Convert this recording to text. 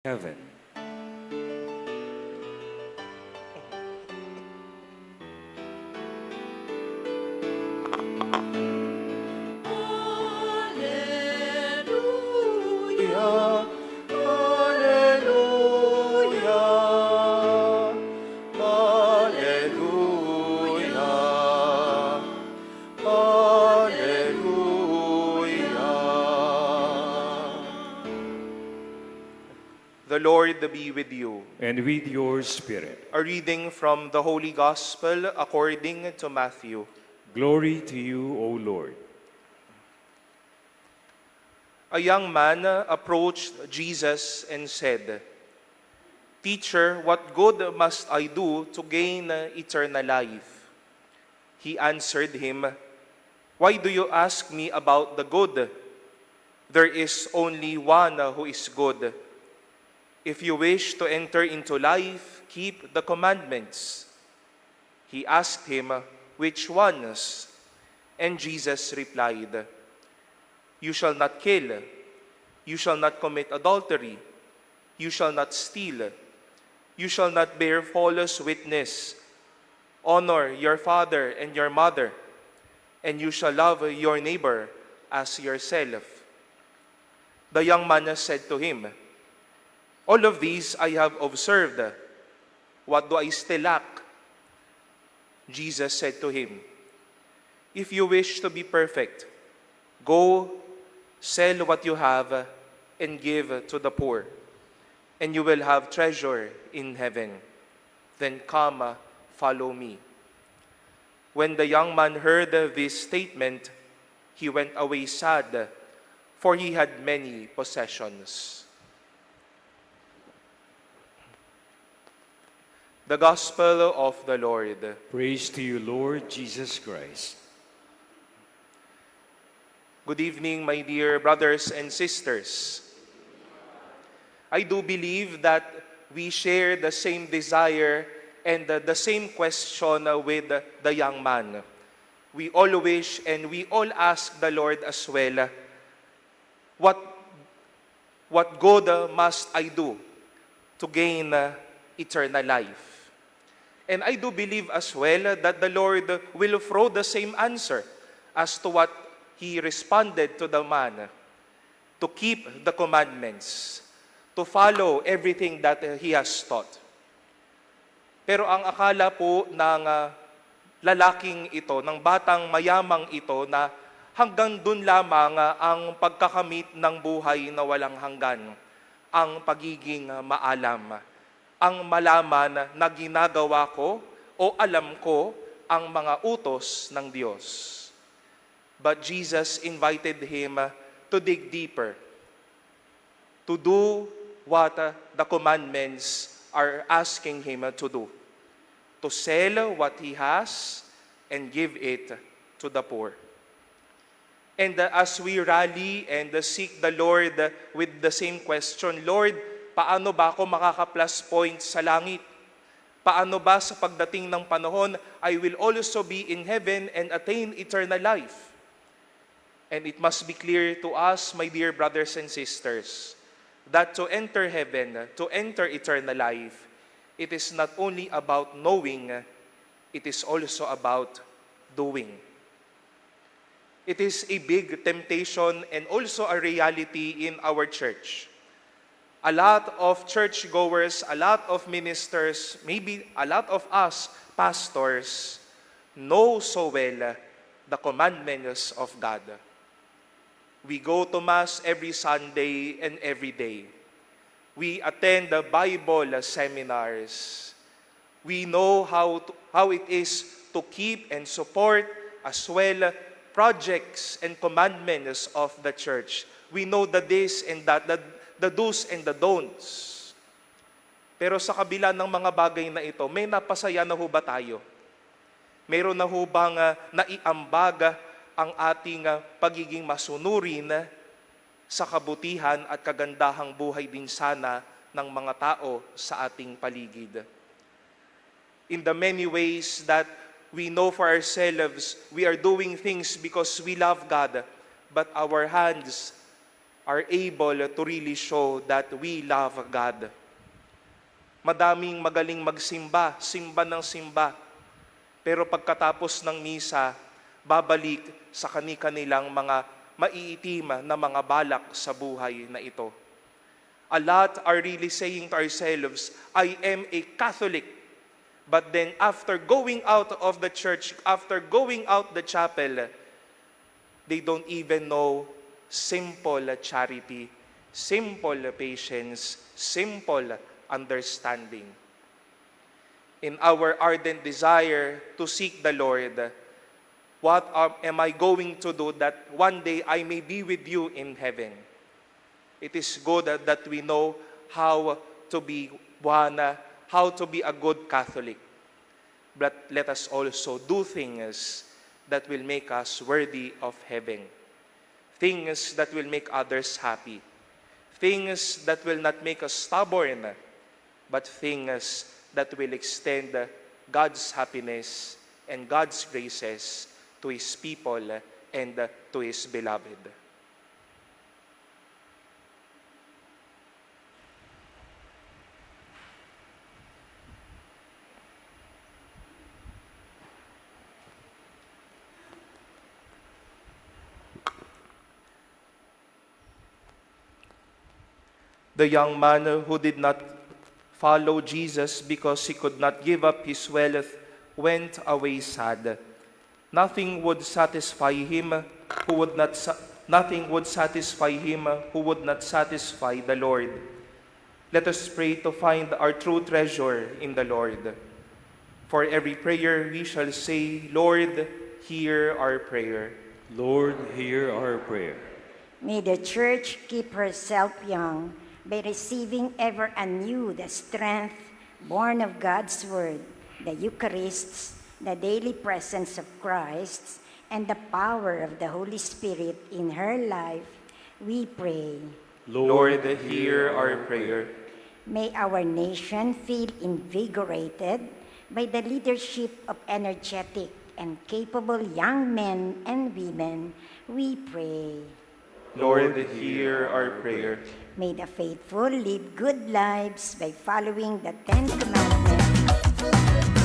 heaven. Hallelujah, hallelujah, hallelujah, hallelujah. The Lord be with you. And with your spirit. A reading from the Holy Gospel according to Matthew. Glory to you, O Lord. A young man approached Jesus and said, "Teacher, what good must I do to gain eternal life?" He answered him, "Why do you ask me about the good? There is only one who is good. If you wish to enter into life, keep the commandments." He asked him, "Which ones?" And Jesus replied, "You shall not kill. You shall not commit adultery. You shall not steal. You shall not bear false witness. Honor your father and your mother. And you shall love your neighbor as yourself." The young man said to him, "All of these I have observed. What do I still lack?" Jesus said to him, "If you wish to be perfect, go sell what you have and give to the poor, and you will have treasure in heaven. Then come, follow me." When the young man heard this statement, he went away sad, for he had many possessions. The Gospel of the Lord. Praise to you, Lord Jesus Christ. Good evening, my dear brothers and sisters. I do believe that we share the same desire and the same question with the young man. We all wish and we all ask the Lord as well, what good must I do to gain eternal life? And I do believe as well that the Lord will throw the same answer as to what He responded to the man: to keep the commandments, to follow everything that He has taught. Pero ang akala po ng lalaking ito, ng batang mayamang ito, na hanggang dun lamang ang pagkakamit ng buhay na walang hanggan, ang pagiging maalam, ang malaman na ginagawa ko o alam ko ang mga utos ng Diyos. But Jesus invited him to dig deeper, to do what the commandments are asking him to do, to sell what he has and give it to the poor. And as we rally and seek the Lord with the same question, "Lord, paano ba ako makaka-plus points sa langit? Paano ba sa pagdating ng panahon, I will also be in heaven and attain eternal life?" And it must be clear to us, my dear brothers and sisters, that to enter heaven, to enter eternal life, it is not only about knowing, it is also about doing. It is a big temptation and also a reality in our church. A lot of churchgoers, a lot of ministers, maybe a lot of us pastors know so well the commandments of God. We go to Mass every Sunday and every day. We attend the Bible seminars. We know how it is to keep and support as well projects and commandments of the church. We know the this and that, the do's and the don'ts. Pero sa kabila ng mga bagay na ito, may napasaya na ho ba tayo? Meron na ho bang naiambag ang ating pagiging masunurin sa kabutihan at kagandahang buhay din sana ng mga tao sa ating paligid? In the many ways that we know for ourselves, we are doing things because we love God, but our hands are able to really show that we love God. Madaming magaling magsimba, simba ng simba. Pero pagkatapos ng misa, babalik sa kani-kanilang mga maiitim na mga balak sa buhay na ito. A lot are really saying to ourselves, I am a Catholic. But then after going out of the church, after going out the chapel, they don't even know simple charity, simple patience, simple understanding. In our ardent desire to seek the Lord, what am I going to do that one day I may be with you in heaven? It is good that we know how to be one, how to be a good Catholic. But let us also do things that will make us worthy of heaven. Things that will make others happy. Things that will not make us stubborn, but things that will extend God's happiness and God's graces to His people and to His beloved. The young man who did not follow Jesus because he could not give up his wealth went away sad. Nothing would satisfy him who would not satisfy the Lord. Let us pray to find our true treasure in the Lord. For every prayer we shall say, Lord, hear our prayer. Lord, hear our prayer. May the Church keep herself young by receiving ever anew the strength born of God's Word, the Eucharists, the daily presence of Christ, and the power of the Holy Spirit in her life, we pray. Lord, hear our prayer. May our nation feel invigorated by the leadership of energetic and capable young men and women, we pray. Lord, hear our prayer. May the faithful live good lives by following the Ten Commandments.